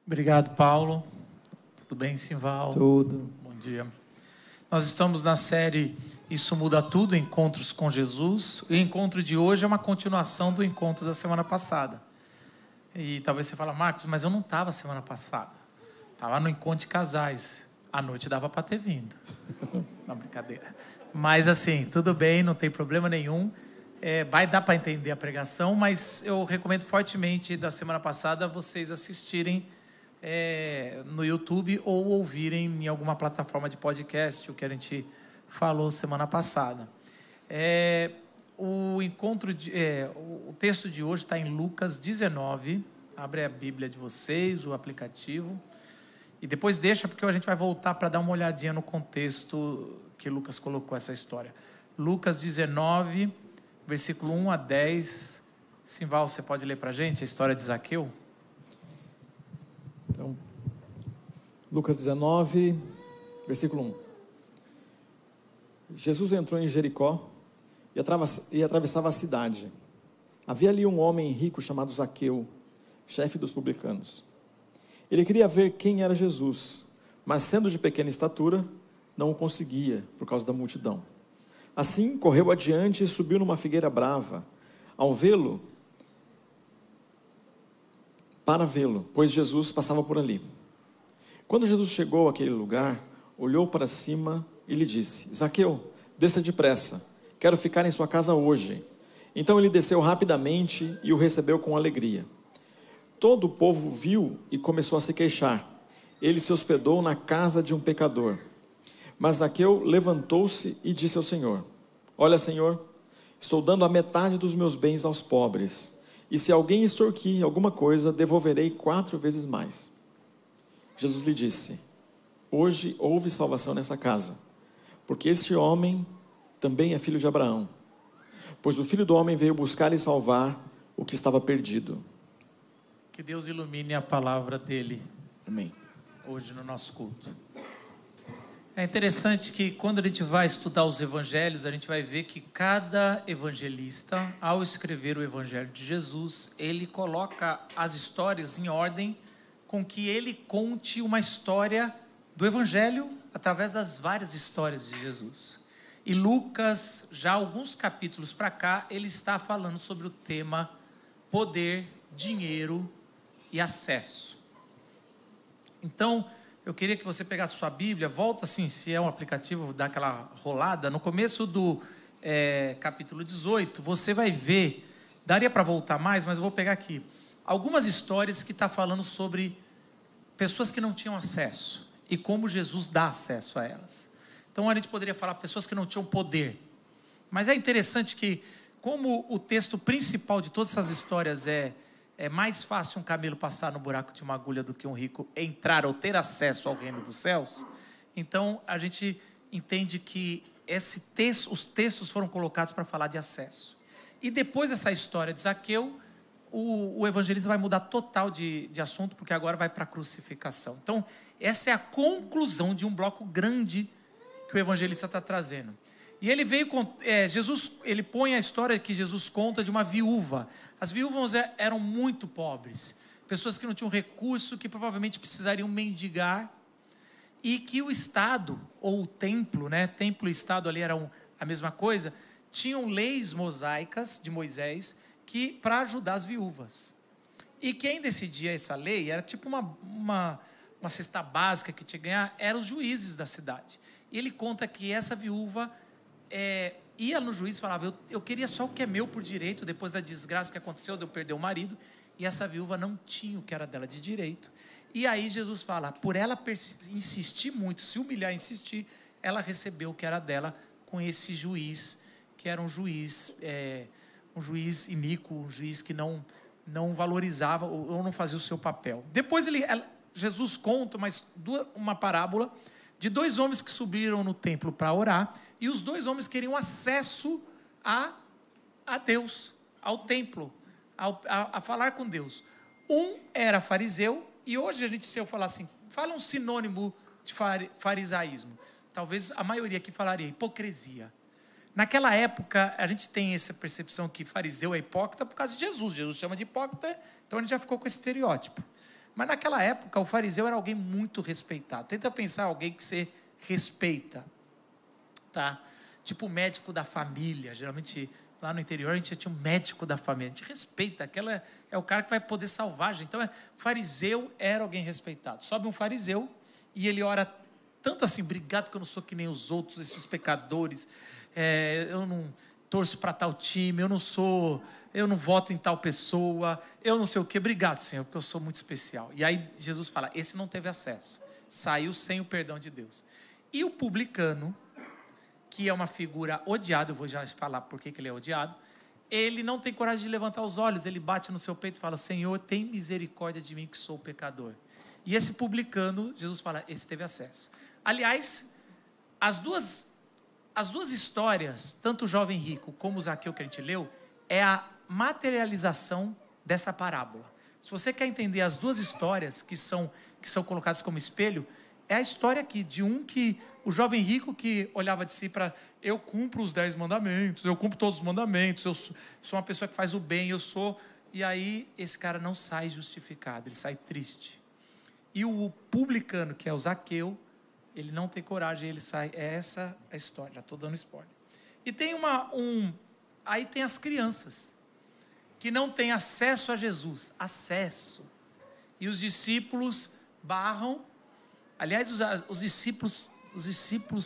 Obrigado, Paulo. Tudo bem, Simval? Tudo. Bom dia. Nós estamos na série Isso Muda Tudo, Encontros com Jesus. O encontro de hoje é uma continuação do encontro da semana passada. E talvez você fale, Marcos, mas eu não estava semana passada. Estava no encontro de casais. À noite dava para ter vindo. Não, brincadeira. Mas assim, tudo bem, não tem problema nenhum. Vai dar para entender a pregação, mas eu recomendo fortemente da semana passada vocês assistirem no YouTube ou ouvirem em alguma plataforma de podcast, o que a gente falou semana passada. O texto de hoje está em Lucas 19. Abre a Bíblia de vocês, o aplicativo. E depois deixa, porque a gente vai voltar para dar uma olhadinha no contexto que Lucas colocou essa história. Lucas 19, versículo 1 a 10. Simval, você pode ler para a gente a história de Zaqueu? Então, Lucas 19, versículo 1. Jesus entrou em Jericó e atravessava a cidade. Havia ali um homem rico chamado Zaqueu, chefe dos publicanos. Ele queria ver quem era Jesus, mas sendo de pequena estatura, não o conseguia por causa da multidão. Assim, correu adiante e subiu numa figueira brava, para vê-lo, pois Jesus passava por ali. Quando Jesus chegou àquele lugar, olhou para cima e lhe disse: Zaqueu, desça depressa, quero ficar em sua casa hoje. Então ele desceu rapidamente e o recebeu com alegria. Todo o povo viu e começou a se queixar. Ele se hospedou na casa de um pecador. Mas Zaqueu levantou-se e disse ao Senhor: Olha, Senhor, estou dando a metade dos meus bens aos pobres. E se alguém extorquir alguma coisa, devolverei 4 vezes mais. Jesus lhe disse: Hoje houve salvação nessa casa, porque este homem também é filho de Abraão. Pois o Filho do Homem veio buscar e salvar o que estava perdido. Que Deus ilumine a palavra dele. Amém. Hoje no nosso culto. É interessante que quando a gente vai estudar os evangelhos, a gente vai ver que cada evangelista, ao escrever o evangelho de Jesus, ele coloca as histórias em ordem com que ele conte uma história do evangelho através das várias histórias de Jesus. E Lucas, já alguns capítulos para cá, ele está falando sobre o tema poder, dinheiro e acesso. Então, eu queria que você pegasse sua Bíblia, volta assim, se é um aplicativo, dá aquela rolada. No começo do capítulo 18, você vai ver, daria para voltar mais, mas eu vou pegar aqui, algumas histórias que está falando sobre pessoas que não tinham acesso e como Jesus dá acesso a elas. Então a gente poderia falar pessoas que não tinham poder. Mas é interessante que, como o texto principal de todas essas histórias é mais fácil um camelo passar no buraco de uma agulha do que um rico entrar ou ter acesso ao reino dos céus. Então, a gente entende que os textos foram colocados para falar de acesso. E depois dessa história de Zaqueu, o evangelista vai mudar total de assunto, porque agora vai para a crucificação. Então, essa é a conclusão de um bloco grande que o evangelista está trazendo. E ele veio com Jesus, ele põe a história que Jesus conta de uma viúva. As viúvas eram muito pobres, pessoas que não tinham recurso, que provavelmente precisariam mendigar, e que o Estado, ou o templo, templo e Estado ali eram a mesma coisa, tinham leis mosaicas de Moisés para ajudar as viúvas. E quem decidia essa lei era tipo uma cesta básica que tinha que ganhar, eram os juízes da cidade. E ele conta que essa viúva ia no juiz e falava: eu queria só o que é meu por direito, depois da desgraça que aconteceu de eu perder o marido. E essa viúva não tinha o que era dela de direito. E aí Jesus fala, por ela insistir muito, se humilhar e insistir, ela recebeu o que era dela com esse juiz, que era um juiz iníquo, um juiz que não valorizava ou não fazia o seu papel. Depois Jesus conta uma parábola de 2 homens que subiram no templo para orar, e os 2 homens queriam acesso a Deus, ao templo, a falar com Deus. Um era fariseu, e hoje se eu falar assim, fala um sinônimo de farisaísmo, talvez a maioria aqui falaria hipocrisia. Naquela época, a gente tem essa percepção que fariseu é hipócrita por causa de Jesus. Jesus chama de hipócrita, então a gente já ficou com esse estereótipo. Mas naquela época, o fariseu era alguém muito respeitado. Tenta pensar alguém que você respeita, tá? Tipo o médico da família. Geralmente, lá no interior, a gente tinha um médico da família. A gente respeita, aquela é o cara que vai poder salvar a gente. Então, fariseu era alguém respeitado. Sobe um fariseu e ele ora tanto assim, obrigado que eu não sou que nem os outros, esses pecadores. Eu não torço para tal time, eu não voto em tal pessoa, eu não sei o quê. Obrigado, Senhor, porque eu sou muito especial. E aí Jesus fala, esse não teve acesso. Saiu sem o perdão de Deus. E o publicano, que é uma figura odiada, eu vou já falar por que ele é odiado, ele não tem coragem de levantar os olhos, ele bate no seu peito e fala, Senhor, tem misericórdia de mim que sou pecador. E esse publicano, Jesus fala, esse teve acesso. Aliás, as duas histórias, tanto o jovem rico como o Zaqueu que a gente leu, é a materialização dessa parábola. Se você quer entender as duas histórias que são colocadas como espelho, é a história aqui de o jovem rico que olhava de si para, eu cumpro os 10 mandamentos, eu cumpro todos os mandamentos, eu sou uma pessoa que faz o bem, e aí esse cara não sai justificado, ele sai triste. E o publicano, que é o Zaqueu, ele não tem coragem, ele sai. É essa a história, já estou dando spoiler. E tem aí tem as crianças, que não têm acesso a Jesus. Acesso. E os discípulos barram. Aliás, os discípulos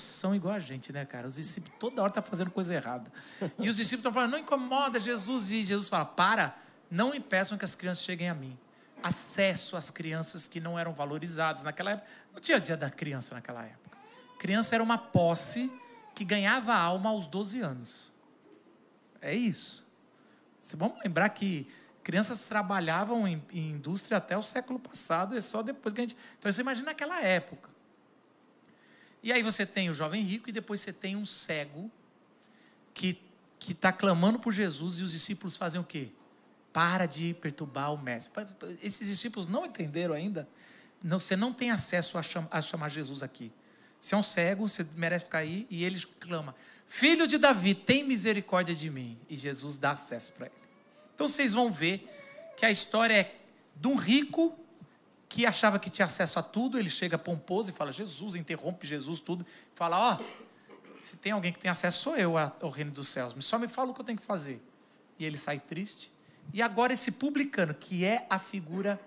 são igual a gente, né, cara? Os discípulos toda hora estão fazendo coisa errada. E os discípulos estão falando, não incomoda Jesus. E Jesus fala, não impeçam que as crianças cheguem a mim. Acesso às crianças que não eram valorizadas naquela época. Não tinha dia da criança naquela época. Criança era uma posse que ganhava alma aos 12 anos. É isso. Vamos lembrar que crianças trabalhavam em indústria até o século passado, é só depois que a gente... Então você imagina naquela época. E aí você tem o jovem rico e depois você tem um cego que está clamando por Jesus e os discípulos fazem o quê? Para de perturbar o mestre. Esses discípulos não entenderam ainda. Você não tem acesso a chamar Jesus aqui. Você é um cego, você merece ficar aí. E ele clama, filho de Davi, tem misericórdia de mim. E Jesus dá acesso para ele. Então vocês vão ver que a história é de um rico que achava que tinha acesso a tudo. Ele chega pomposo e fala, Jesus, interrompe Jesus, tudo. Fala, se tem alguém que tem acesso, sou eu ao reino dos céus. Só me fala o que eu tenho que fazer. E ele sai triste. E agora esse publicano, que é a figura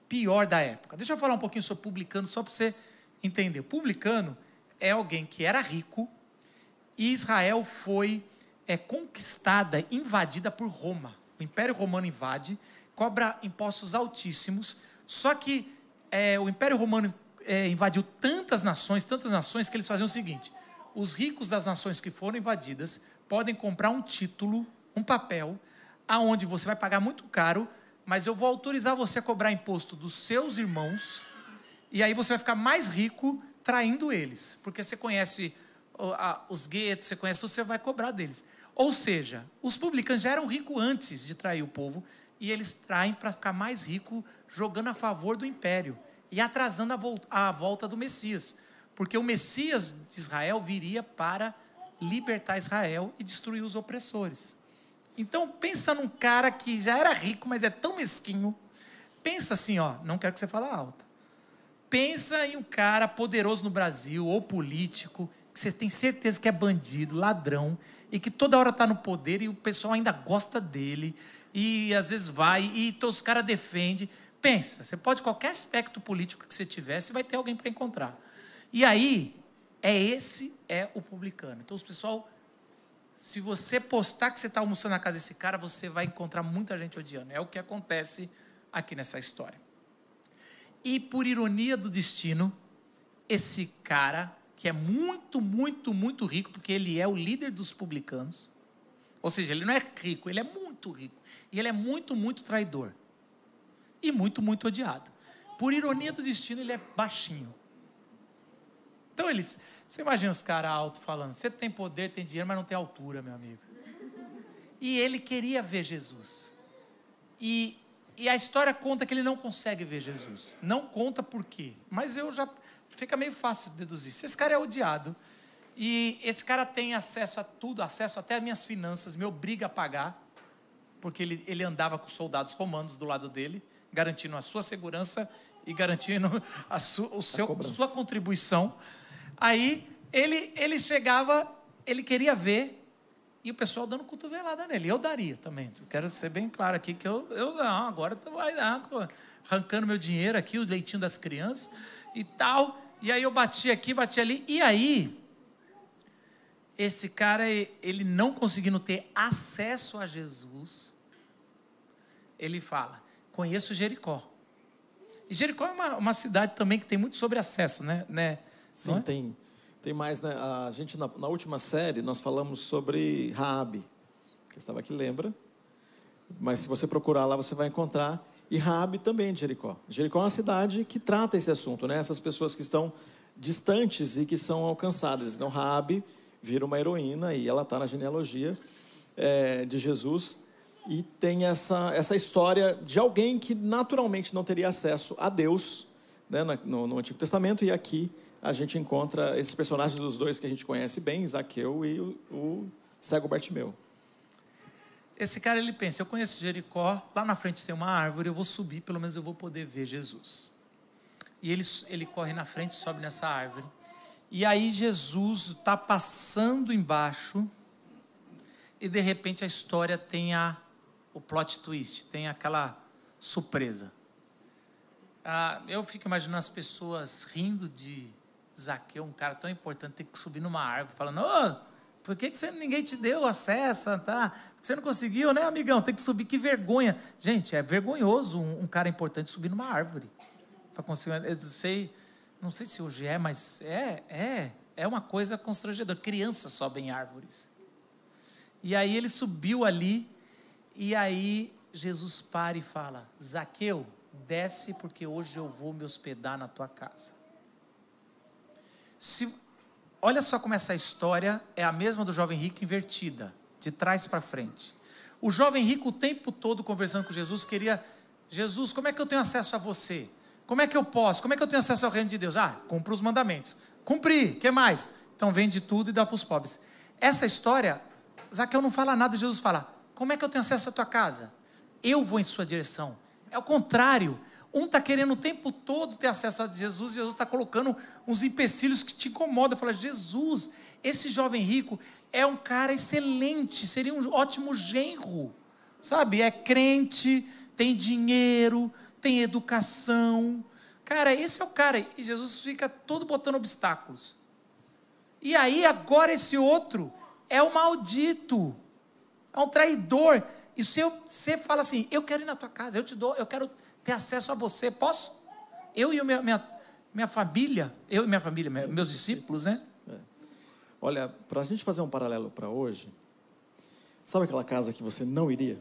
pior da época. Deixa eu falar um pouquinho sobre publicano, só para você entender. O publicano é alguém que era rico e Israel foi conquistada, invadida por Roma. O Império Romano invade, cobra impostos altíssimos, só que o Império Romano invadiu tantas nações, que eles faziam o seguinte, os ricos das nações que foram invadidas podem comprar um título, um papel, aonde você vai pagar muito caro, mas eu vou autorizar você a cobrar imposto dos seus irmãos, e aí você vai ficar mais rico traindo eles, porque você conhece os guetos, você vai cobrar deles. Ou seja, os publicanos já eram ricos antes de trair o povo, e eles traem para ficar mais rico, jogando a favor do império, e atrasando a volta do Messias, porque o Messias de Israel viria para libertar Israel e destruir os opressores. Então, pensa num cara que já era rico, mas é tão mesquinho. Pensa assim, não quero que você fale alto. Pensa em um cara poderoso no Brasil, ou político, que você tem certeza que é bandido, ladrão, e que toda hora está no poder e o pessoal ainda gosta dele, e às vezes vai, e os caras defendem. Pensa, você pode, qualquer aspecto político que você tiver, você vai ter alguém para encontrar. E aí, esse é o publicano. Então, o pessoal... Se você postar que você está almoçando na casa desse cara, você vai encontrar muita gente odiando. É o que acontece aqui nessa história. E por ironia do destino, esse cara, que é muito, muito, muito rico, porque ele é o líder dos publicanos, ou seja, ele não é rico, ele é muito rico. E ele é muito, muito traidor. E muito, muito odiado. Por ironia do destino, ele é baixinho. Então você imagina os caras altos falando, você tem poder, tem dinheiro, mas não tem altura, meu amigo. E ele queria ver Jesus. E a história conta que ele não consegue ver Jesus. Não conta por quê. Mas fica meio fácil de deduzir. Se esse cara é odiado, e esse cara tem acesso a tudo, acesso até às minhas finanças, me obriga a pagar, porque ele andava com soldados romanos do lado dele, garantindo a sua segurança e garantindo sua contribuição. Aí ele chegava, ele queria ver, e o pessoal dando cotovelada nele. Eu daria também. Quero ser bem claro aqui que eu não, agora tu vai dar, arrancando meu dinheiro aqui, o leitinho das crianças e tal. E aí eu bati aqui, bati ali. E aí, esse cara, ele não conseguindo ter acesso a Jesus, ele fala, conheço Jericó. E Jericó é uma cidade também que tem muito sobre acesso, né? Sim, é? Tem mais, né? A gente, na última série, nós falamos sobre Raabe, que estava aqui, lembra? Mas se você procurar lá, você vai encontrar. E Raabe também de Jericó. Jericó é uma cidade que trata esse assunto, né? Essas pessoas que estão distantes e que são alcançadas. Então, Raabe vira uma heroína e ela está na genealogia de Jesus. E tem essa história de alguém que naturalmente não teria acesso a Deus, né, no Antigo Testamento. E aqui a gente encontra esses personagens dos dois que a gente conhece bem, Zaqueu e o cego Bartimeu. Esse cara, ele pensa, eu conheço Jericó, lá na frente tem uma árvore, eu vou subir, pelo menos eu vou poder ver Jesus. E ele corre na frente, sobe nessa árvore. E aí Jesus está passando embaixo, e de repente a história tem o plot twist, tem aquela surpresa. Eu fico imaginando as pessoas rindo de Zaqueu, um cara tão importante, ter que subir numa árvore, falando, por que ninguém te deu acesso, tá? Você não conseguiu, né, amigão? Tem que subir, que vergonha. Gente, é vergonhoso um cara importante subir numa árvore. Para conseguir, não sei se hoje mas é uma coisa constrangedora. Crianças sobem em árvores. E aí ele subiu ali, e aí Jesus para e fala, Zaqueu, desce porque hoje eu vou me hospedar na tua casa. Olha só como essa história é a mesma do jovem rico invertida, de trás para frente. O jovem rico o tempo todo conversando com Jesus, queria, Jesus, como é que eu tenho acesso a você? Como é que eu posso? Como é que eu tenho acesso ao reino de Deus? Cumpra os mandamentos. Cumpri, o que mais? Então vende tudo e dá para os pobres. Essa história, Zaqueu não fala nada, Jesus fala, como é que eu tenho acesso à tua casa? Eu vou em sua direção. É o contrário. Um está querendo o tempo todo ter acesso a Jesus, Jesus está colocando uns empecilhos que te incomodam. Fala, Jesus, esse jovem rico é um cara excelente, seria um ótimo genro, sabe? É crente, tem dinheiro, tem educação. Cara, esse é o cara. E Jesus fica todo botando obstáculos. E aí, agora esse outro é o maldito, é um traidor. E se você fala assim, eu quero ir na tua casa, eu te dou, eu quero ter acesso a você, posso? Eu e minha família, meus discípulos, né? Olha, para a gente fazer um paralelo para hoje, sabe aquela casa que você não iria?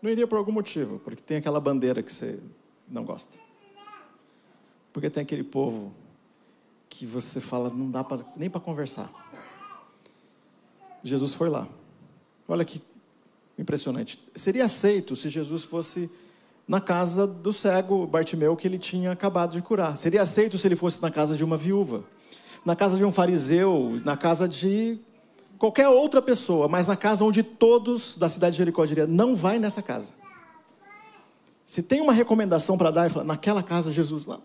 Não iria por algum motivo, porque tem aquela bandeira que você não gosta. Porque tem aquele povo que você fala, não dá nem para conversar. Jesus foi lá. Olha que impressionante. Seria aceito se Jesus fosse na casa do cego Bartimeu que ele tinha acabado de curar. Seria aceito se ele fosse na casa de uma viúva, na casa de um fariseu, na casa de qualquer outra pessoa, mas na casa onde todos da cidade de Jericó diriam, não vai nessa casa. Se tem uma recomendação para dar, fala, naquela casa Jesus lá,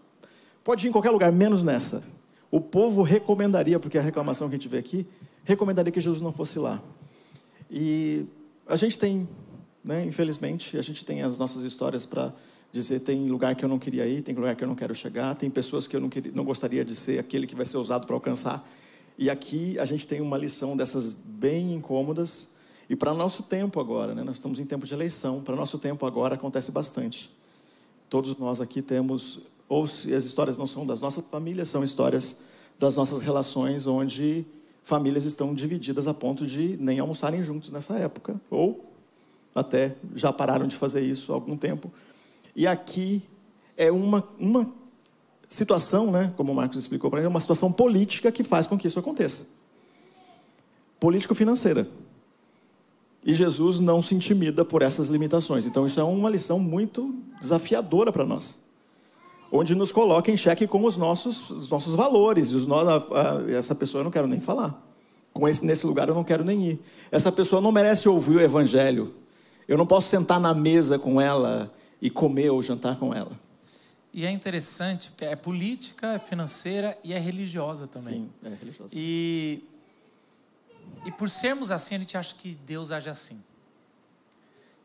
pode ir em qualquer lugar, menos nessa. O povo recomendaria, porque a reclamação que a gente vê aqui, recomendaria que Jesus não fosse lá. E a gente tem, né, infelizmente, a gente tem as nossas histórias para dizer, tem lugar que eu não queria ir, tem lugar que eu não quero chegar, tem pessoas que eu não gostaria de ser aquele que vai ser usado para alcançar. E aqui a gente tem uma lição dessas bem incômodas. E para nosso tempo agora, né, nós estamos em tempo de eleição, para nosso tempo agora acontece bastante. Todos nós aqui temos, ou se as histórias não são das nossas famílias, são histórias das nossas relações, onde famílias estão divididas a ponto de nem almoçarem juntos nessa época, ou até já pararam de fazer isso há algum tempo. E aqui é uma situação, né, como o Marcos explicou para ele, é uma situação política que faz com que isso aconteça. Político-financeira. E Jesus não se intimida por essas limitações. Então isso é uma lição muito desafiadora para nós, onde nos coloca em xeque com os nossos valores. Essa pessoa eu não quero nem falar. Nesse lugar eu não quero nem ir. Essa pessoa não merece ouvir o evangelho. Eu não posso sentar na mesa com ela e comer ou jantar com ela. E é interessante, porque é política, é financeira e é religiosa também. Sim, é religiosa. E por sermos assim, a gente acha que Deus age assim.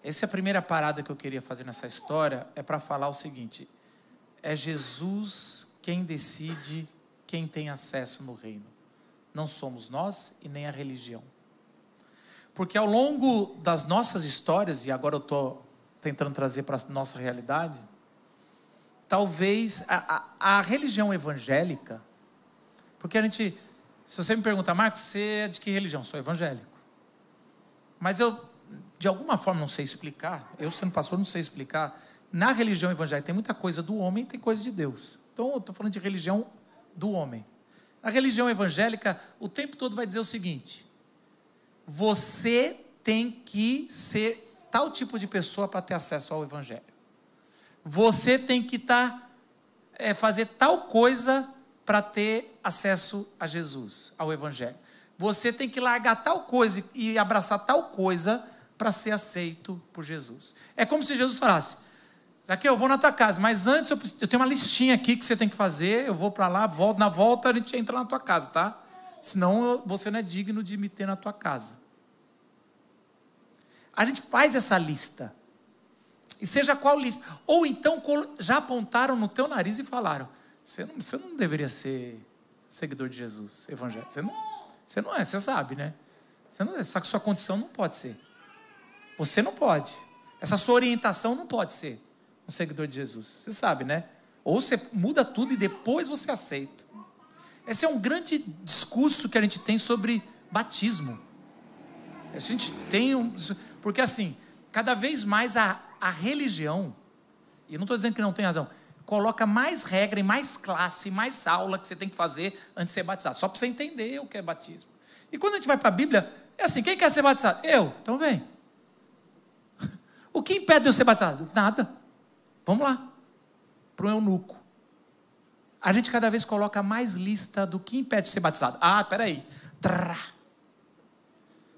Essa é a primeira parada que eu queria fazer nessa história, é para falar o seguinte: é Jesus quem decide quem tem acesso no reino. Não somos nós e nem a religião. Porque ao longo das nossas histórias, e agora eu estou tentando trazer para a nossa realidade, talvez a religião evangélica, porque a gente, se você me perguntar, Marcos, você é de que religião? Sou evangélico. Mas eu, de alguma forma, não sei explicar, eu sendo pastor não sei explicar, na religião evangélica tem muita coisa do homem e tem coisa de Deus. Então eu estou falando de religião do homem. Na religião evangélica, o tempo todo vai dizer o seguinte: você tem que ser tal tipo de pessoa para ter acesso ao evangelho. Você tem que fazer tal coisa para ter acesso a Jesus, ao evangelho. Você tem que largar tal coisa e abraçar tal coisa para ser aceito por Jesus. É como se Jesus falasse: Zaqueu, eu vou na tua casa, mas antes eu tenho uma listinha aqui que você tem que fazer, eu vou para lá, volto, na volta a gente entra na tua casa, tá? Senão você não é digno de me ter na tua casa. A gente faz essa lista. E seja qual lista. Ou então já apontaram no teu nariz e falaram: você não deveria ser seguidor de Jesus, evangélico. Você não é, você sabe, né? Você não é, só que sua condição não pode ser. Você não pode. Essa sua orientação não pode ser um seguidor de Jesus. Você sabe, né? Ou você muda tudo e depois você aceita. Esse é um grande discurso que a gente tem sobre batismo. A gente tem porque assim, cada vez mais a religião, e eu não estou dizendo que não tem razão, coloca mais regra e mais classe, mais aula que você tem que fazer antes de ser batizado, só para você entender o que é batismo. E quando a gente vai para a Bíblia, é assim: quem quer ser batizado? Eu, então vem. O que impede de eu ser batizado? Nada. Vamos lá, para o eunuco. A gente cada vez coloca mais lista do que impede de ser batizado. Ah, peraí.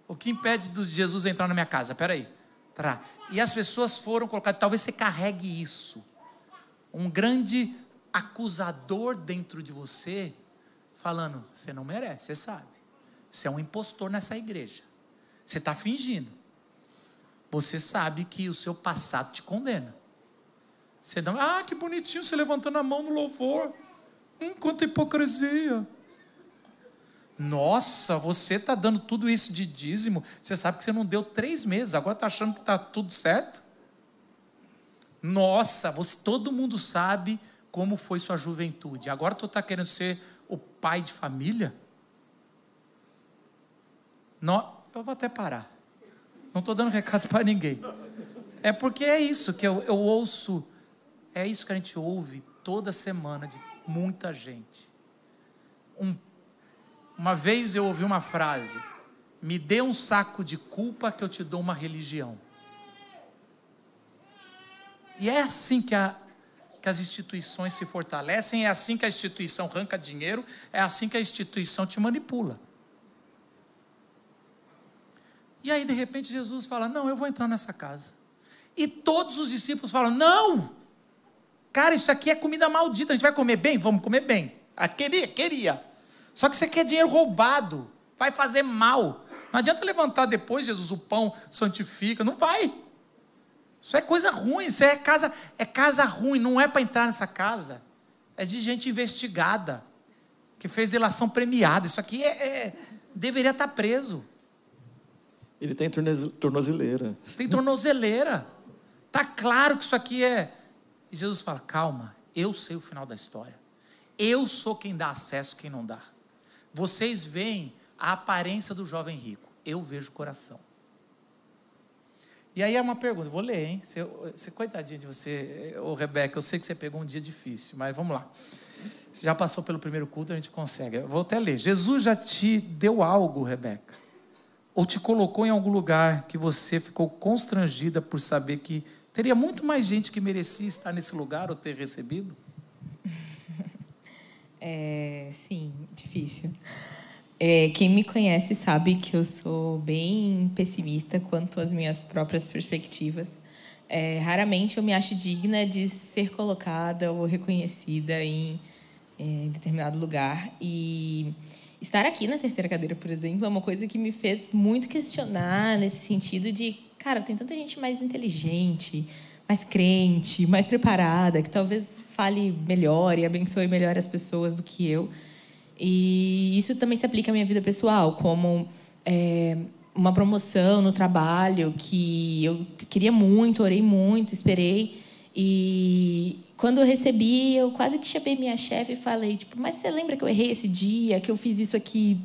O que impede de Jesus entrar na minha casa? Peraí. E as pessoas foram colocadas, talvez você carregue isso. Um grande acusador dentro de você, falando: você não merece, você sabe. Você é um impostor nessa igreja. Você está fingindo. Você sabe que o seu passado te condena. Você não, que bonitinho você levantando a mão no louvor. Quanta hipocrisia. Nossa, você está dando tudo isso de dízimo. Você sabe que você não deu 3 meses, agora está achando que está tudo certo? Nossa, todo mundo sabe como foi sua juventude. Agora tu está querendo ser o pai de família? Não, eu vou até parar. Não estou dando recado para ninguém. É porque é isso que eu ouço. É isso que a gente ouve toda semana de muita gente. Uma vez eu ouvi uma frase: me dê um saco de culpa que eu te dou uma religião. E é assim que as instituições se fortalecem, é assim que a instituição arranca dinheiro, é assim que a instituição te manipula. E aí de repente Jesus fala: não, eu vou entrar nessa casa. E todos os discípulos falam: não, cara, isso aqui é comida maldita, a gente vai comer bem? Vamos comer bem. Queria. Só que você quer dinheiro roubado, vai fazer mal. Não adianta levantar depois, Jesus, o pão santifica, não vai. Isso é coisa ruim, isso é casa ruim, não é para entrar nessa casa. É de gente investigada, que fez delação premiada. Isso aqui deveria estar preso. Ele tem tornozeleira. Tem tornozeleira. Está claro que isso aqui é... E Jesus fala: calma, eu sei o final da história. Eu sou quem dá acesso, quem não dá. Vocês veem a aparência do jovem rico, eu vejo o coração. E aí é uma pergunta, vou ler, hein? Você coitadinha de você, Rebeca, eu sei que você pegou um dia difícil, mas vamos lá. Você já passou pelo primeiro culto, a gente consegue. Eu vou até ler. Jesus já te deu algo, Rebeca? Ou te colocou em algum lugar que você ficou constrangida por saber que teria muito mais gente que merecia estar nesse lugar ou ter recebido? Sim, difícil. Quem me conhece sabe que eu sou bem pessimista quanto às minhas próprias perspectivas. Raramente eu me acho digna de ser colocada ou reconhecida em determinado lugar. E estar aqui na terceira cadeira, por exemplo, é uma coisa que me fez muito questionar nesse sentido de, cara, tem tanta gente mais inteligente, mais crente, mais preparada, que talvez fale melhor e abençoe melhor as pessoas do que eu. E isso também se aplica à minha vida pessoal, como uma promoção no trabalho que eu queria muito, orei muito, esperei. E quando eu recebi, eu quase que chamei minha chefe e falei, tipo, mas você lembra que eu errei esse dia, que eu fiz isso aqui,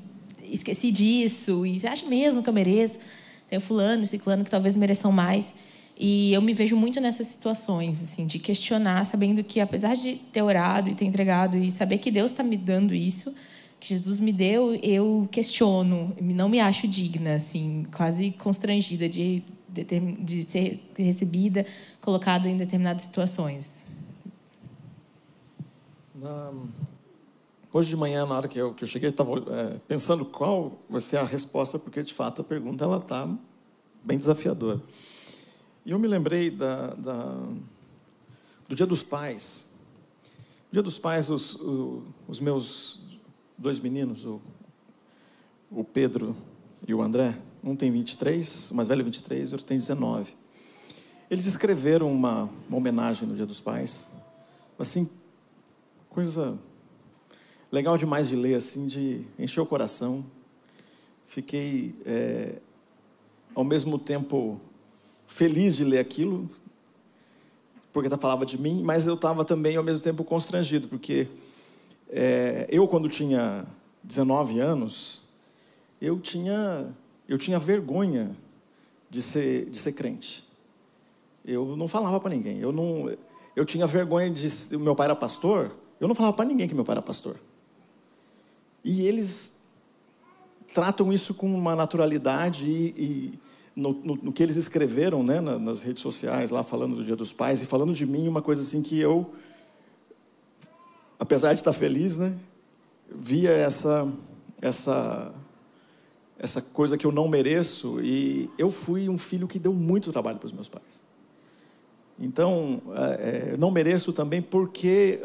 esqueci disso, e você acha mesmo que eu mereço? Tem o fulano, o ciclano que talvez mereçam mais. E eu me vejo muito nessas situações, assim, de questionar, sabendo que, apesar de ter orado e ter entregado e saber que Deus está me dando isso, que Jesus me deu, eu questiono, não me acho digna, assim, quase constrangida de ser recebida, colocada em determinadas situações. Hoje de manhã, na hora que eu cheguei, eu estava pensando qual vai ser a resposta, porque, de fato, a pergunta está bem desafiadora. E eu me lembrei do Dia dos Pais. No Dia dos Pais, os meus 2 meninos, o Pedro e o André, um tem 23, o mais velho 23, e o outro tem 19. Eles escreveram uma homenagem no Dia dos Pais, assim, coisa legal demais de ler, assim, de encher o coração. Fiquei, ao mesmo tempo, feliz de ler aquilo, porque falava de mim, mas eu estava também, ao mesmo tempo, constrangido, porque eu, quando tinha 19 anos, eu tinha vergonha de ser crente. Eu não falava para ninguém. Eu tinha vergonha de... Meu pai era pastor, eu não falava para ninguém que meu pai era pastor. E eles tratam isso com uma naturalidade e no que eles escreveram, né, nas redes sociais, lá falando do Dia dos Pais, e falando de mim, uma coisa assim que eu, apesar de estar feliz, né, via essa coisa que eu não mereço, e eu fui um filho que deu muito trabalho para os meus pais. Então, eu não mereço também porque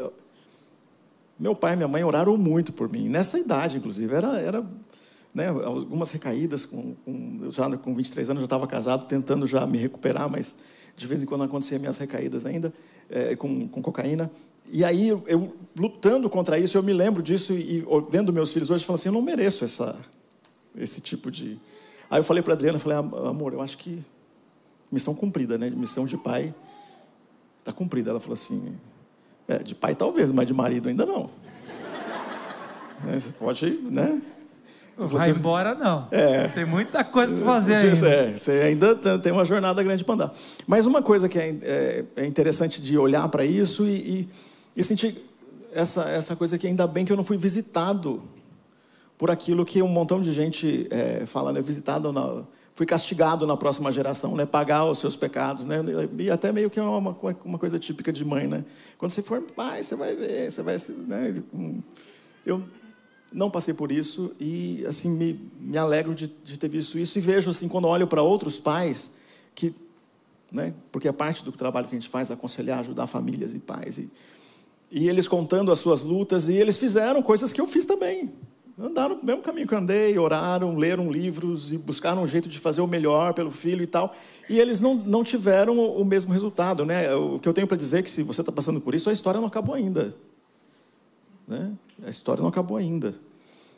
meu pai e minha mãe oraram muito por mim, nessa idade, inclusive, era né, algumas recaídas, já com 23 anos, eu já estava casado, tentando já me recuperar, mas de vez em quando aconteciam minhas recaídas ainda, com cocaína. E aí, eu lutando contra isso, eu me lembro disso e vendo meus filhos hoje, falando assim, eu não mereço esse tipo de... Aí eu falei para a Adriana, falei, amor, eu acho que missão cumprida, né? Missão de pai está cumprida. Ela falou assim, de pai talvez, mas de marido ainda não. Você pode, né? Vai embora, não. Tem muita coisa para fazer ainda. Você ainda tem uma jornada grande para andar. Mas uma coisa que é interessante de olhar para isso e sentir essa coisa que ainda bem que eu não fui visitado por aquilo que um montão de gente fala, né? Fui castigado na próxima geração, né? Pagar os seus pecados, né? E até meio que é uma coisa típica de mãe, né? Quando você for pai, você vai ver, você vai... Né? Eu não passei por isso e assim me alegro de ter visto isso e vejo assim quando olho para outros pais que, né, porque é parte do trabalho que a gente faz, aconselhar, ajudar famílias e pais e eles contando as suas lutas e eles fizeram coisas que eu fiz também, andaram no mesmo caminho que eu andei, oraram, leram livros e buscaram um jeito de fazer o melhor pelo filho e tal, e eles não tiveram o mesmo resultado, né? O que eu tenho para dizer é que se você está passando por isso, a história não acabou ainda. Né? A história não acabou ainda.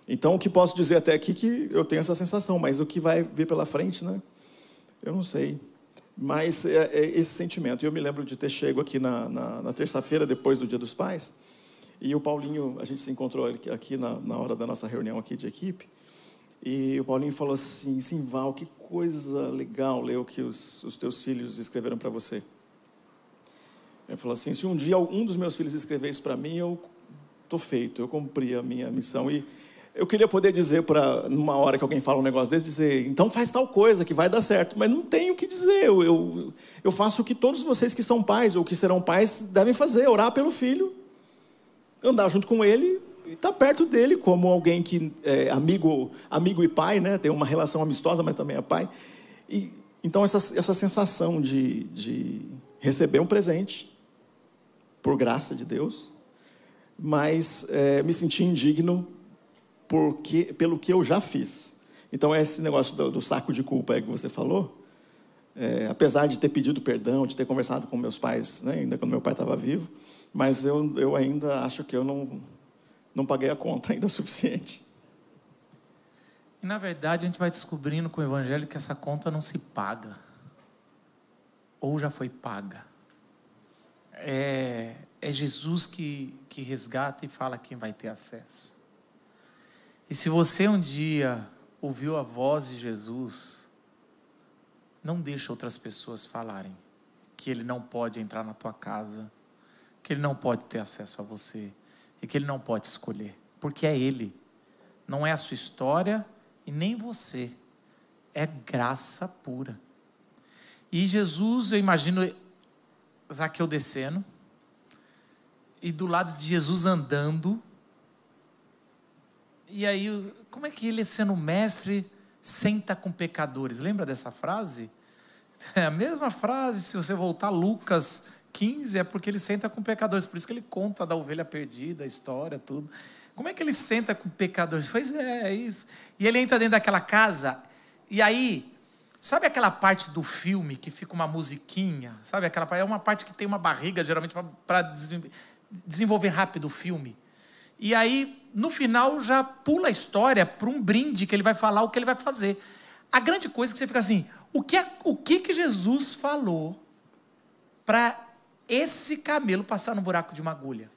Então, o que posso dizer até aqui que eu tenho essa sensação, mas o que vai vir pela frente, né? Eu não sei. Mas é esse sentimento. Eu me lembro de ter chego aqui na terça-feira, depois do Dia dos Pais, e o Paulinho, a gente se encontrou aqui na hora da nossa reunião aqui de equipe, e o Paulinho falou assim, Val, que coisa legal ler o que os teus filhos escreveram para você. Ele falou assim, se um dia algum dos meus filhos escrever isso para mim, eu estou feito, eu cumpri a minha missão. E eu queria poder dizer, numa hora que alguém fala um negócio desse, dizer, então faz tal coisa, que vai dar certo. Mas não tenho o que dizer. Eu faço o que todos vocês que são pais, ou que serão pais, devem fazer, orar pelo filho, andar junto com ele, e estar perto dele, como alguém que é amigo e pai, né? Tem uma relação amistosa, mas também é pai. E Então, essa sensação de receber um presente, por graça de Deus, mas me sentir indigno pelo que eu já fiz. Então, esse negócio do saco de culpa que você falou, apesar de ter pedido perdão, de ter conversado com meus pais, né, ainda quando meu pai estava vivo, mas eu ainda acho que eu não paguei a conta ainda o suficiente. E, na verdade, a gente vai descobrindo com o Evangelho que essa conta não se paga. Ou já foi paga. É Jesus que resgata e fala quem vai ter acesso. E se você um dia ouviu a voz de Jesus, não deixa outras pessoas falarem que Ele não pode entrar na tua casa, que Ele não pode ter acesso a você, e que Ele não pode escolher. Porque é Ele. Não é a sua história e nem você. É graça pura. E Jesus, eu imagino Zaqueu descendo, e do lado de Jesus andando, e aí, como é que ele, sendo mestre, senta com pecadores? Lembra dessa frase? É a mesma frase, se você voltar a Lucas 15, é porque ele senta com pecadores, por isso que ele conta da ovelha perdida, a história, tudo. Como é que ele senta com pecadores? Pois é isso. E ele entra dentro daquela casa, e aí, sabe aquela parte do filme que fica uma musiquinha? Sabe aquela parte? É uma parte que tem uma barriga, geralmente, para desenvolver rápido o filme. E aí, no final, já pula a história para um brinde que ele vai falar o que ele vai fazer. A grande coisa é que você fica assim, o que Jesus falou para esse camelo passar no buraco de uma agulha?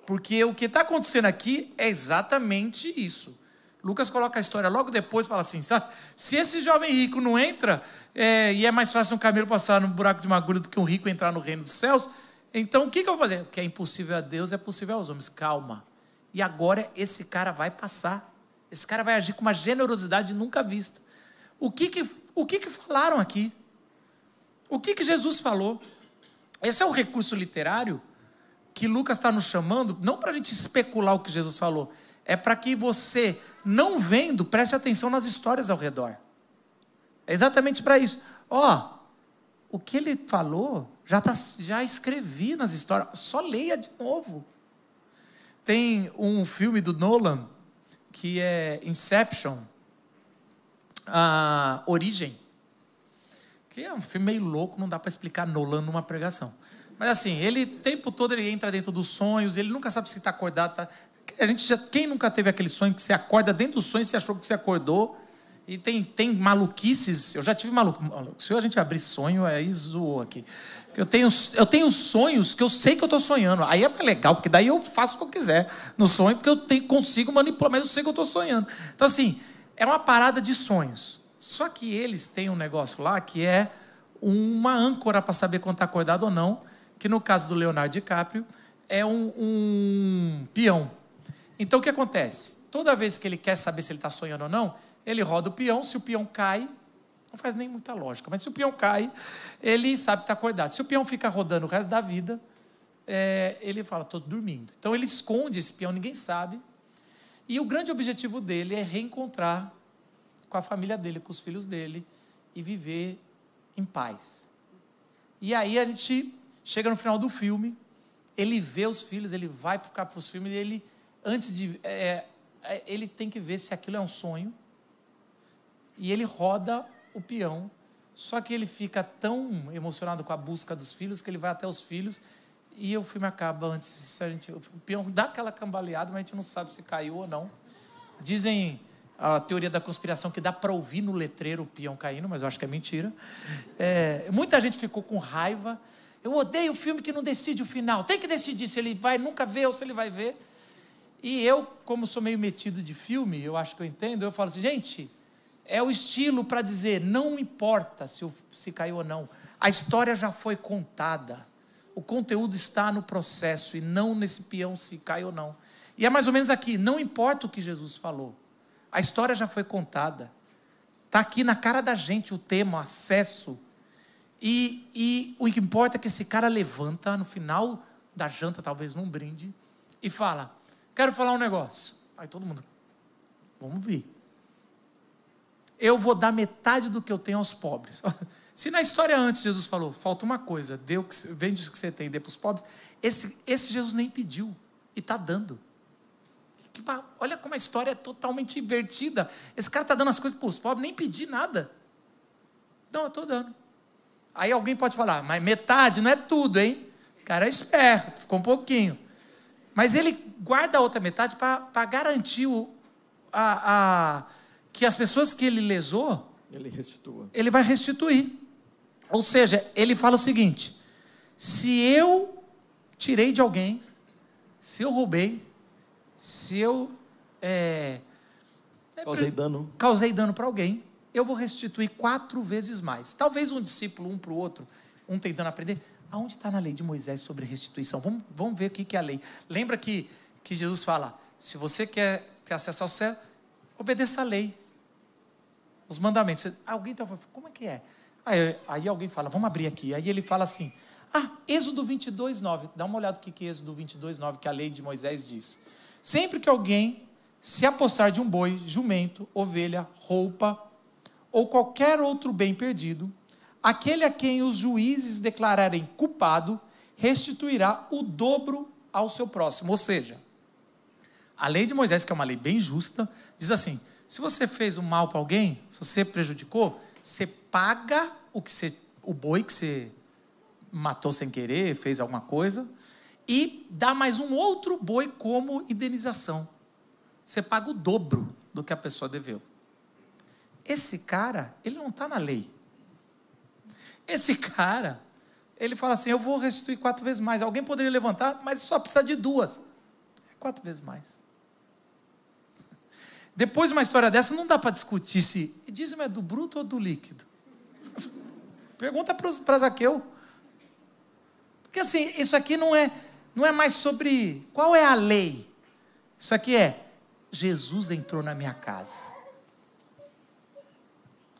Porque o que está acontecendo aqui é exatamente isso. Lucas coloca a história logo depois e fala assim, sabe? Se esse jovem rico não entra, e é mais fácil um camelo passar no buraco de uma agulha do que um rico entrar no reino dos céus, então o que eu vou fazer? O que é impossível a Deus é possível aos homens. Calma. E agora esse cara vai passar. Esse cara vai agir com uma generosidade nunca vista. O que falaram aqui? O que Jesus falou? Esse é o recurso literário que Lucas está nos chamando, não para a gente especular o que Jesus falou, é para que você, não vendo, preste atenção nas histórias ao redor. É exatamente para isso. O que ele falou, já escrevi nas histórias, só leia de novo. Tem um filme do Nolan, que é Inception, a Origem, que é um filme meio louco, não dá para explicar Nolan numa pregação. Mas assim, ele o tempo todo ele entra dentro dos sonhos, ele nunca sabe se está acordado. Quem nunca teve aquele sonho que você acorda dentro do sonho e você achou que você acordou? E tem maluquices, eu já tive maluquice. Se a gente abrir sonho, aí zoou aqui. Eu tenho sonhos que eu sei que eu estou sonhando. Aí é legal, porque daí eu faço o que eu quiser no sonho, porque eu consigo manipular, mas eu sei que eu estou sonhando. Então assim, é uma parada de sonhos. Só que eles têm um negócio lá que é uma âncora para saber quando está acordado ou não, que no caso do Leonardo DiCaprio é um peão. Então o que acontece? Toda vez que ele quer saber se ele está sonhando ou não, ele roda o peão. Se o peão cai, não faz nem muita lógica, mas se o peão cai, ele sabe que está acordado. Se o peão fica rodando o resto da vida, ele fala, estou dormindo. Então ele esconde esse peão, ninguém sabe. E o grande objetivo dele é reencontrar com a família dele, com os filhos dele, e viver em paz. E aí a gente chega no final do filme, ele vê os filhos, ele vai ficar para os filmes, e ele, antes de... ele tem que ver se aquilo é um sonho, e ele roda o peão, só que ele fica tão emocionado com a busca dos filhos, que ele vai até os filhos, e o filme acaba antes, o peão dá aquela cambaleada, mas a gente não sabe se caiu ou não. Dizem a teoria da conspiração que dá para ouvir no letreiro o peão caindo, mas eu acho que é mentira. Muita gente ficou com raiva. Eu odeio o filme que não decide o final, tem que decidir se ele vai nunca ver ou se ele vai ver. E eu, como sou meio metido de filme, eu acho que eu entendo, eu falo assim, gente, é o estilo para dizer, não importa se caiu ou não, a história já foi contada, o conteúdo está no processo e não nesse peão se cai ou não. E é mais ou menos aqui, não importa o que Jesus falou, a história já foi contada, está aqui na cara da gente o tema, o acesso, e o que importa é que esse cara levanta no final da janta, talvez num brinde, e fala, quero falar um negócio. Aí todo mundo, vamos ver. eu vou dar metade do que eu tenho aos pobres. Se na história antes Jesus falou, falta uma coisa, vende o que você tem e dê para os pobres, esse Jesus nem pediu e está dando. Olha como a história é totalmente invertida. Esse cara está dando as coisas para os pobres, nem pedir nada. Não, eu estou dando. Aí alguém pode falar, mas metade não é tudo, hein? O cara é esperto, ficou um pouquinho. Mas ele guarda a outra metade para garantir que as pessoas que ele lesou, ele vai restituir. Ou seja, ele fala o seguinte, se eu tirei de alguém, se eu roubei, se eu causei dano para alguém, eu vou restituir 4 vezes mais. Talvez um discípulo, um para o outro, um tentando aprender, aonde está na lei de Moisés sobre restituição? Vamos ver o que é a lei. Lembra que Jesus fala, se você quer ter acesso ao céu, obedeça a lei, os mandamentos. Alguém está falando, como é que é? Aí alguém fala, vamos abrir aqui. Aí ele fala assim, Êxodo 22:9. Dá uma olhada no que é Êxodo 22:9, que a lei de Moisés diz. Sempre que alguém se apossar de um boi, jumento, ovelha, roupa, ou qualquer outro bem perdido, aquele a quem os juízes declararem culpado, restituirá o dobro ao seu próximo. Ou seja, a lei de Moisés, que é uma lei bem justa, diz assim, se você fez um mal para alguém, se você prejudicou, você paga o boi que você matou sem querer, fez alguma coisa, e dá mais um outro boi como indenização. Você paga o dobro do que a pessoa deveu. Esse cara, ele não está na lei. Esse cara, ele fala assim, eu vou restituir 4 vezes mais. Alguém poderia levantar, mas só precisa de 2. 4 vezes mais. Depois de uma história dessa, não dá para discutir se dízimo é do bruto ou do líquido. Pergunta para Zaqueu. Porque assim, isso aqui não é mais sobre qual é a lei. Isso aqui é, Jesus entrou na minha casa.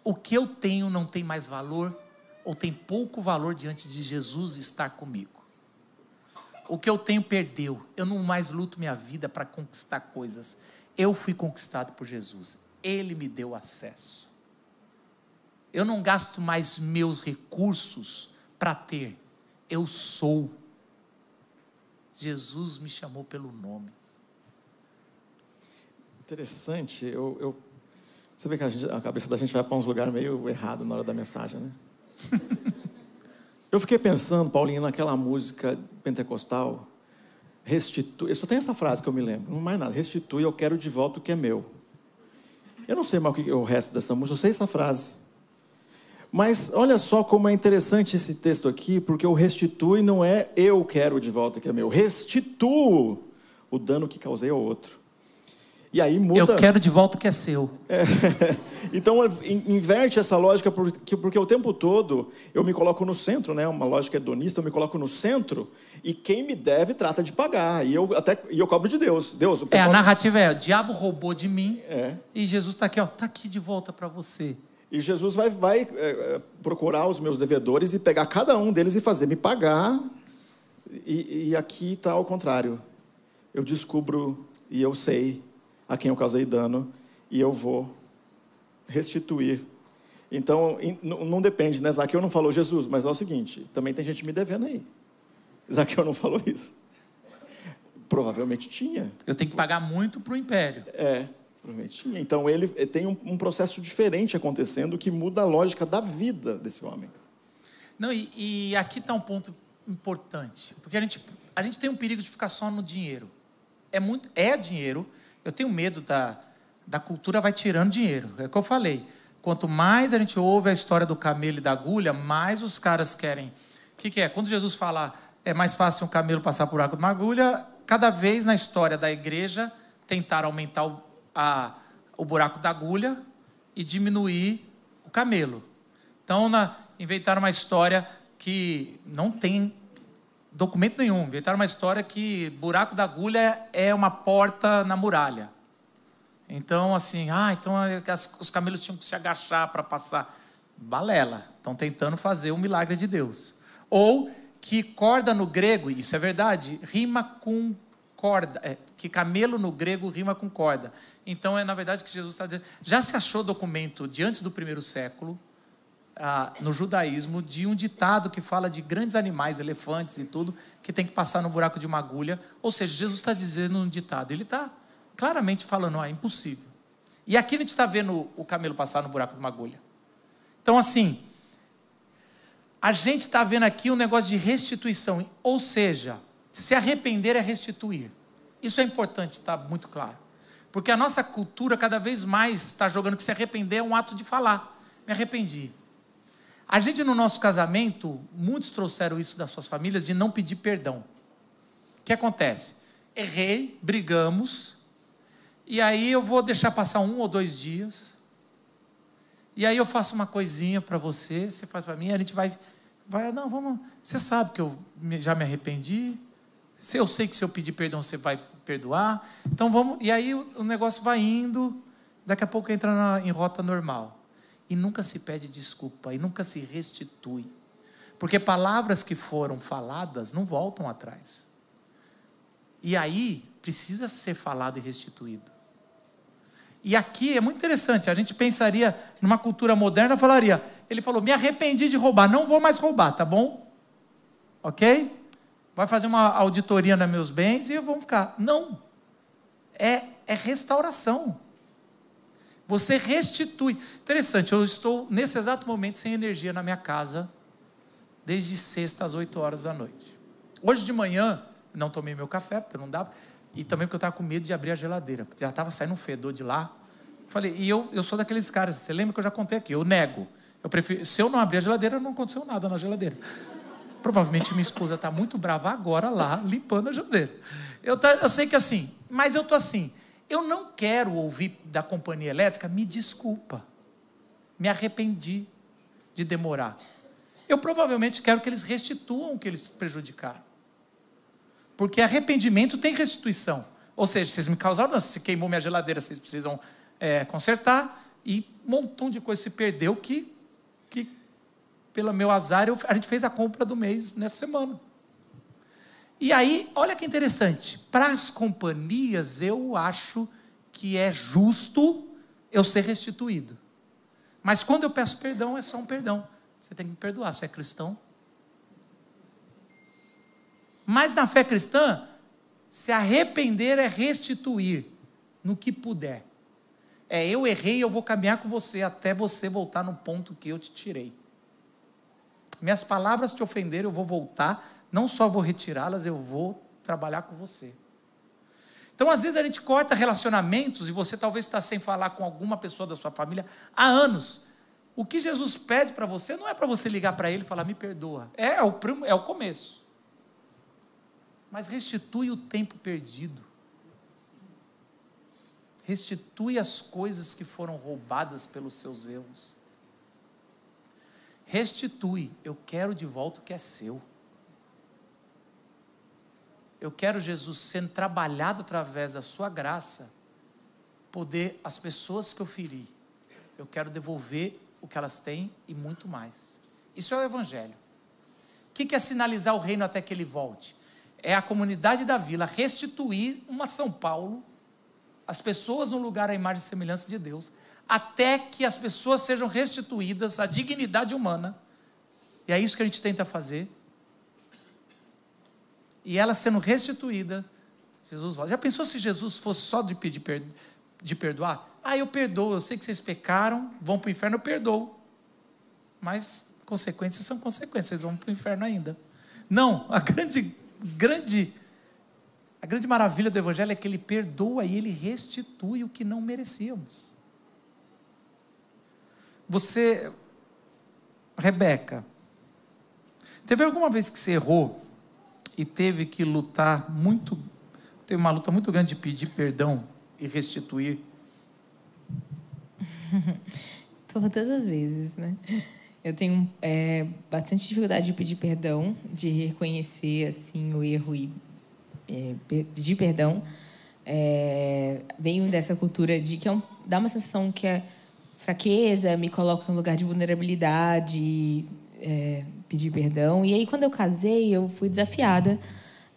O que eu tenho não tem mais valor, ou tem pouco valor diante de Jesus estar comigo. O que eu tenho perdeu. Eu não mais luto minha vida para conquistar coisas. Eu fui conquistado por Jesus. Ele me deu acesso. Eu não gasto mais meus recursos para ter. Eu sou. Jesus me chamou pelo nome. Interessante. Você vê que a cabeça da gente vai para uns lugares meio errado na hora da mensagem, né? Eu fiquei pensando, Paulinho, naquela música pentecostal, restitui, só tem essa frase que eu me lembro, não mais nada, restitui, eu quero de volta o que é meu. Eu não sei mais o que é o resto dessa música, eu sei essa frase. Mas olha só como é interessante esse texto aqui, porque o restitui não é eu quero de volta o que é meu, restituo o dano que causei ao outro. E aí muda... Eu quero de volta o que é seu. Então, inverte essa lógica, porque o tempo todo eu me coloco no centro, né? Uma lógica hedonista, eu me coloco no centro, e quem me deve trata de pagar. E eu cobro de Deus. O pessoal... A narrativa o diabo roubou de mim, e Jesus está aqui, está aqui de volta para você. E Jesus vai procurar os meus devedores e pegar cada um deles e fazer me pagar. E aqui está ao contrário. Eu descubro e eu sei a quem eu causei dano, e eu vou restituir. Então, não depende, né? Zaqueu não falou, Jesus, mas é o seguinte, também tem gente me devendo aí. Zaqueu não falou isso. Provavelmente tinha. Eu tenho que pagar muito para o império. Provavelmente tinha. Então, ele tem um processo diferente acontecendo que muda a lógica da vida desse homem. Não, e aqui está um ponto importante, porque a gente tem um perigo de ficar só no dinheiro. É dinheiro. Eu tenho medo da cultura vai tirando dinheiro. É o que eu falei. Quanto mais a gente ouve a história do camelo e da agulha, mais os caras querem. O que é? Quando Jesus fala, é mais fácil um camelo passar por buraco de uma agulha, cada vez na história da igreja, tentaram aumentar o buraco da agulha e diminuir o camelo. Então, inventaram uma história que não tem documento nenhum. Inventaram uma história que buraco da agulha é uma porta na muralha. Então, assim, então os camelos tinham que se agachar para passar. Balela. Estão tentando fazer o milagre de Deus. Ou que corda no grego, isso é verdade, rima com corda, que camelo no grego rima com corda. Então, na verdade, o que Jesus está dizendo. Já se achou documento de antes do 1º século, no judaísmo, de um ditado que fala de grandes animais, elefantes e tudo, que tem que passar no buraco de uma agulha. Ou seja, Jesus está dizendo um ditado. Ele está claramente falando, é impossível. E aqui a gente está vendo o camelo passar no buraco de uma agulha. Então, assim, a gente está vendo aqui um negócio de restituição. Ou seja, se arrepender é restituir. Isso é importante, está muito claro. Porque a nossa cultura cada vez mais está jogando que se arrepender é um ato de falar. Me arrependi. A gente, no nosso casamento, muitos trouxeram isso das suas famílias, de não pedir perdão. O que acontece? Errei, brigamos, e aí eu vou deixar passar 1 ou 2 dias, e aí eu faço uma coisinha para você, você faz para mim, a gente vai, não, vamos, você sabe que eu já me arrependi, eu sei que se eu pedir perdão você vai perdoar, então vamos, e aí o negócio vai indo, daqui a pouco entra em rota normal. E nunca se pede desculpa, e nunca se restitui. Porque palavras que foram faladas não voltam atrás. E aí, precisa ser falado e restituído. E aqui é muito interessante, a gente pensaria, numa cultura moderna, falaria, ele falou, me arrependi de roubar, não vou mais roubar, tá bom? Ok? Vai fazer uma auditoria nos meus bens e vamos ficar. Não. É restauração. Você restitui. Interessante, eu estou nesse exato momento sem energia na minha casa, desde sexta às 8 horas da noite. Hoje de manhã, não tomei meu café, porque não dava, e também porque eu estava com medo de abrir a geladeira, porque já estava saindo um fedor de lá. Falei, e eu sou daqueles caras, você lembra que eu já contei aqui, eu nego. Eu prefiro, se eu não abrir a geladeira, não aconteceu nada na geladeira. Provavelmente minha esposa está muito brava agora lá, limpando a geladeira. Eu sei que assim, mas eu estou assim. Eu não quero ouvir da companhia elétrica, me desculpa, me arrependi de demorar. Eu provavelmente quero que eles restituam o que eles prejudicaram. Porque arrependimento tem restituição. Ou seja, vocês me causaram, se queimou minha geladeira, vocês precisam consertar, e um montão de coisa se perdeu que pelo meu azar, a gente fez a compra do mês nessa semana. E aí, olha que interessante, para as companhias eu acho que é justo eu ser restituído. Mas quando eu peço perdão, é só um perdão. Você tem que me perdoar, você é cristão. Mas na fé cristã, se arrepender é restituir no que puder. Eu errei, eu vou caminhar com você até você voltar no ponto que eu te tirei. Minhas palavras te ofenderam, eu vou voltar, não só vou retirá-las, eu vou trabalhar com você. Então, às vezes, a gente corta relacionamentos, e você talvez está sem falar com alguma pessoa da sua família há anos. O que Jesus pede para você não é para você ligar para ele e falar, me perdoa. É o começo. Mas restitui o tempo perdido. Restitui as coisas que foram roubadas pelos seus erros. Restitui. Eu quero de volta o que é seu. Eu quero, Jesus, sendo trabalhado através da sua graça, poder, as pessoas que eu feri, eu quero devolver o que elas têm e muito mais. Isso é o Evangelho. O que é sinalizar o reino até que ele volte? É a comunidade da vila restituir uma São Paulo, as pessoas no lugar à imagem e semelhança de Deus, até que as pessoas sejam restituídas à dignidade humana. E é isso que a gente tenta fazer. E ela sendo restituída, Jesus volta. Já pensou se Jesus fosse só de pedir de perdoar? Eu perdoo, eu sei que vocês pecaram, vão para o inferno, eu perdoo. Mas consequências são consequências, vocês vão para o inferno ainda. Não, a grande maravilha do Evangelho é que ele perdoa e ele restitui o que não merecíamos. Rebeca, teve alguma vez que você errou e teve que lutar muito, teve uma luta muito grande de pedir perdão e restituir? Todas as vezes, né? Eu tenho bastante dificuldade de pedir perdão, de reconhecer assim, o erro e pedir perdão. Venho dessa cultura de que dá uma sensação que é fraqueza, me coloca em um lugar de vulnerabilidade, pedir perdão. E aí, quando eu casei, eu fui desafiada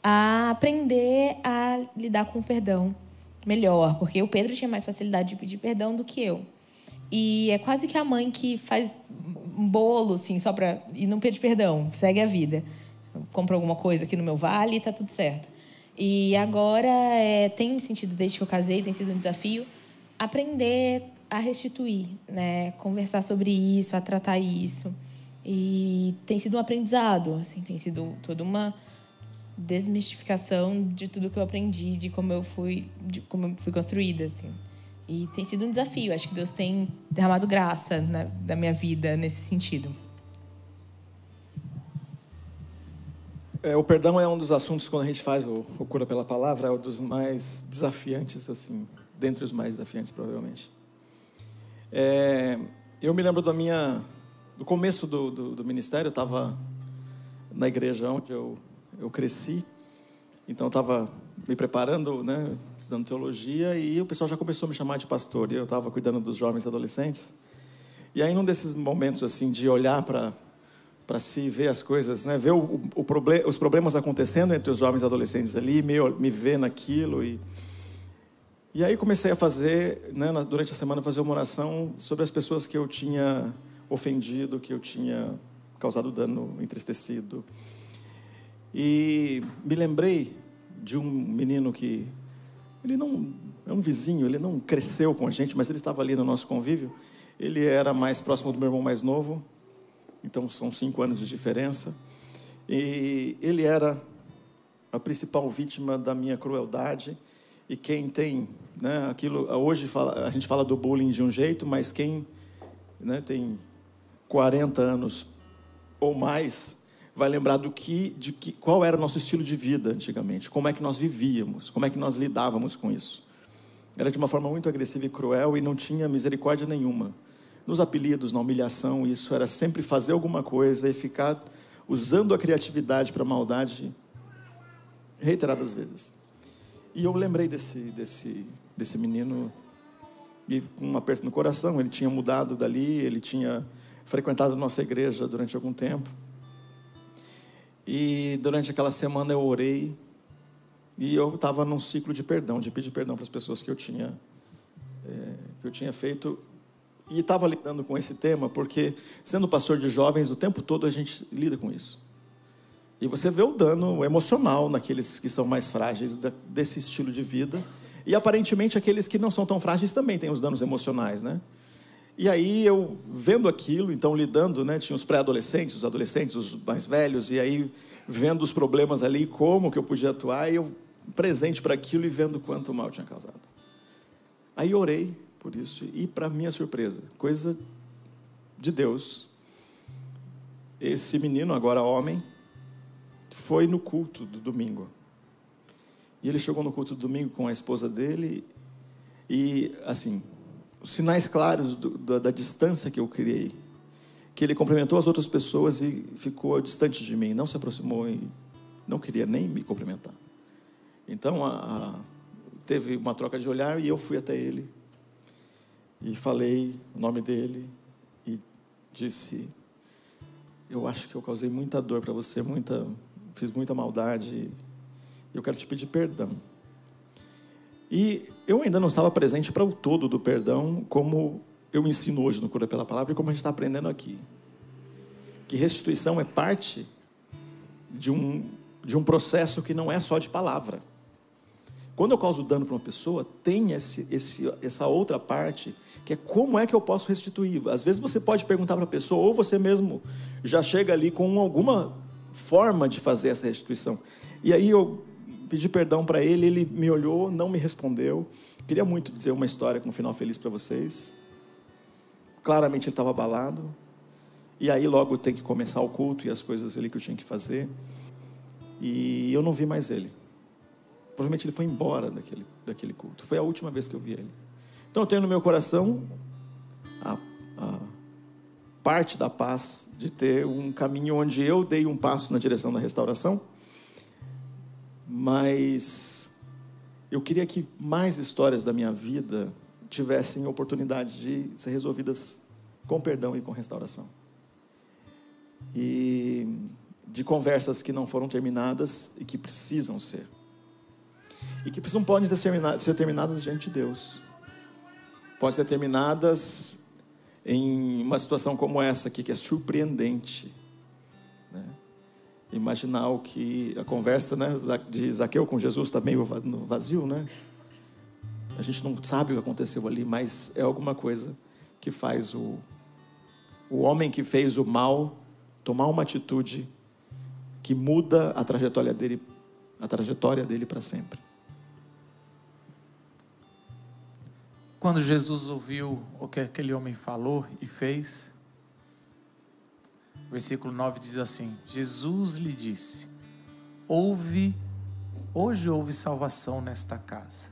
a aprender a lidar com o perdão melhor, porque o Pedro tinha mais facilidade de pedir perdão do que eu. E é quase que a mãe que faz um bolo, assim, só para... E não pede perdão, segue a vida. Compra alguma coisa aqui no meu vale e tá tudo certo. E agora tem sentido, desde que eu casei, tem sido um desafio aprender a restituir, né? Conversar sobre isso, a tratar isso. E tem sido um aprendizado, assim, tem sido toda uma desmistificação de tudo que eu aprendi, de como eu fui construída, assim. E tem sido um desafio. Acho que Deus tem derramado graça na minha vida nesse sentido. O perdão é um dos assuntos, quando a gente faz o Cura pela Palavra, é um dos mais desafiantes, assim, dentre os mais desafiantes, provavelmente. Eu me lembro do começo do ministério. Eu estava na igreja onde eu cresci, então eu estava me preparando, né, estudando teologia, e o pessoal já começou a me chamar de pastor, e eu estava cuidando dos jovens e adolescentes. E aí, num desses momentos assim de olhar para si, ver as coisas, né, ver os problemas acontecendo entre os jovens e adolescentes ali, me ver naquilo, e aí comecei a fazer, né, durante a semana, fazer uma oração sobre as pessoas que eu tinha ofendido, que eu tinha causado dano, entristecido. E me lembrei de um menino que, ele não é um vizinho, ele não cresceu com a gente, mas ele estava ali no nosso convívio. Ele era mais próximo do meu irmão mais novo, então são 5 anos de diferença. E ele era a principal vítima da minha crueldade. E quem tem, né, aquilo, hoje a gente fala do bullying de um jeito, mas quem, né, tem 40 anos ou mais vai lembrar qual era o nosso estilo de vida antigamente, como é que nós vivíamos, como é que nós lidávamos com isso. Era de uma forma muito agressiva e cruel, e não tinha misericórdia nenhuma. Nos apelidos, na humilhação, isso era sempre fazer alguma coisa e ficar usando a criatividade para a maldade reiteradas vezes. E eu lembrei desse menino, e com um aperto no coração. Ele tinha mudado dali, ele tinha frequentado a nossa igreja durante algum tempo. E durante aquela semana eu orei, e eu estava num ciclo de perdão, de pedir perdão para as pessoas que eu tinha feito. E estava lidando com esse tema, porque, sendo pastor de jovens, o tempo todo a gente lida com isso. E você vê o dano emocional naqueles que são mais frágeis desse estilo de vida. E, aparentemente, aqueles que não são tão frágeis também têm os danos emocionais, né? E aí, eu vendo aquilo, então, lidando, né? Tinha os pré-adolescentes, os adolescentes, os mais velhos, e aí, vendo os problemas ali, como que eu podia atuar, e eu presente para aquilo e vendo quanto mal tinha causado. Aí, orei por isso, e, para minha surpresa, coisa de Deus, esse menino, agora homem, foi no culto do domingo. E ele chegou no culto do domingo com a esposa dele, e, assim, os sinais claros da distância que eu criei, que ele cumprimentou as outras pessoas e ficou distante de mim, não se aproximou e não queria nem me cumprimentar. Então, teve uma troca de olhar, e eu fui até ele e falei o nome dele e disse: eu acho que eu causei muita dor para você, fiz muita maldade, eu quero te pedir perdão. E eu ainda não estava presente para o todo do perdão, como eu ensino hoje no Cura pela Palavra e como a gente está aprendendo aqui. Que restituição é parte de um processo que não é só de palavra. Quando eu causo dano para uma pessoa, tem essa outra parte, que é como é que eu posso restituir. Às vezes você pode perguntar para a pessoa, ou você mesmo já chega ali com alguma forma de fazer essa restituição. E aí eu pedi perdão para ele, ele me olhou, não me respondeu. Queria muito dizer uma história com um final feliz para vocês. Claramente ele estava abalado. E aí logo tem que começar o culto e as coisas ali que eu tinha que fazer. E eu não vi mais ele. Provavelmente ele foi embora daquele culto. Foi a última vez que eu vi ele. Então eu tenho no meu coração a parte da paz de ter um caminho onde eu dei um passo na direção da restauração. Mas eu queria que mais histórias da minha vida tivessem oportunidade de ser resolvidas com perdão e com restauração. E de conversas que não foram terminadas e que precisam ser. E que não podem ser terminadas diante de Deus. Podem ser terminadas em uma situação como essa aqui, que é surpreendente, né? Imaginar o que a conversa, né, de Zaqueu com Jesus está meio no vazio, né? A gente não sabe o que aconteceu ali, mas é alguma coisa que faz o homem que fez o mal tomar uma atitude que muda a trajetória dele para sempre. Quando Jesus ouviu o que aquele homem falou e fez, versículo 9 diz assim: Jesus lhe disse: hoje houve salvação nesta casa,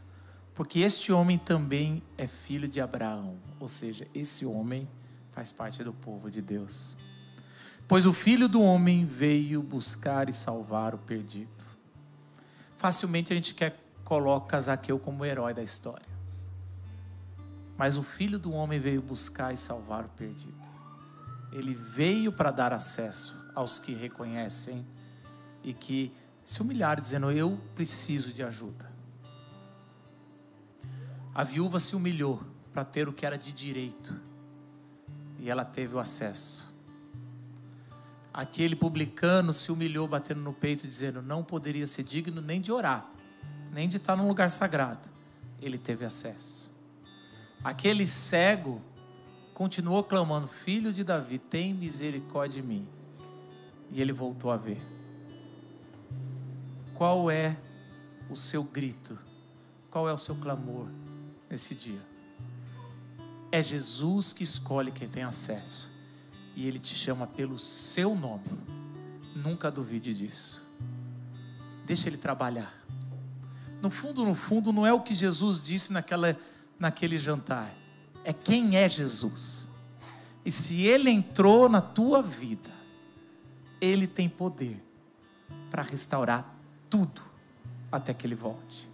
porque este homem também é filho de Abraão. Ou seja, esse homem faz parte do povo de Deus. Pois o Filho do Homem veio buscar e salvar o perdido. Facilmente a gente coloca Zaqueu como o herói da história. Mas o Filho do Homem veio buscar e salvar o perdido. Ele veio para dar acesso aos que reconhecem e que se humilharam, dizendo: eu preciso de ajuda. A viúva se humilhou para ter o que era de direito, e ela teve o acesso. Aquele publicano se humilhou, batendo no peito, dizendo: não poderia ser digno nem de orar, nem de estar num lugar sagrado. Ele teve acesso. Aquele cego continuou clamando: Filho de Davi, tem misericórdia de mim. E ele voltou a ver. Qual é o seu grito? Qual é o seu clamor nesse dia? É Jesus que escolhe quem tem acesso. E Ele te chama pelo seu nome. Nunca duvide disso. Deixa Ele trabalhar. No fundo, não é o que Jesus disse naquele jantar. É quem é Jesus. E se Ele entrou na tua vida, Ele tem poder para restaurar tudo até que Ele volte.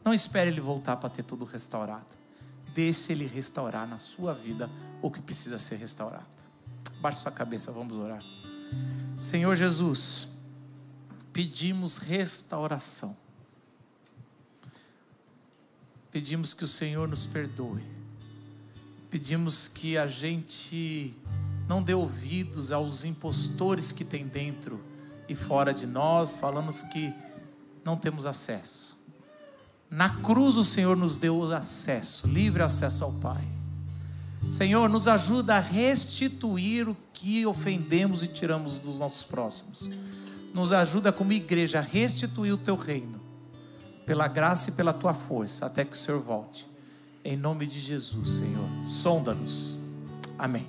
Não espere Ele voltar para ter tudo restaurado. Deixe Ele restaurar na sua vida o que precisa ser restaurado. Baixe sua cabeça, vamos orar. Senhor Jesus, pedimos restauração. Pedimos que o Senhor nos perdoe. Pedimos que a gente não dê ouvidos aos impostores que tem dentro e fora de nós, falando que não temos acesso. Na cruz o Senhor nos deu acesso, livre acesso ao Pai. Senhor, nos ajuda a restituir o que ofendemos e tiramos dos nossos próximos. Nos ajuda como igreja a restituir o Teu reino, pela graça e pela Tua força, até que o Senhor volte. Em nome de Jesus, Senhor, sonda-nos. Amém.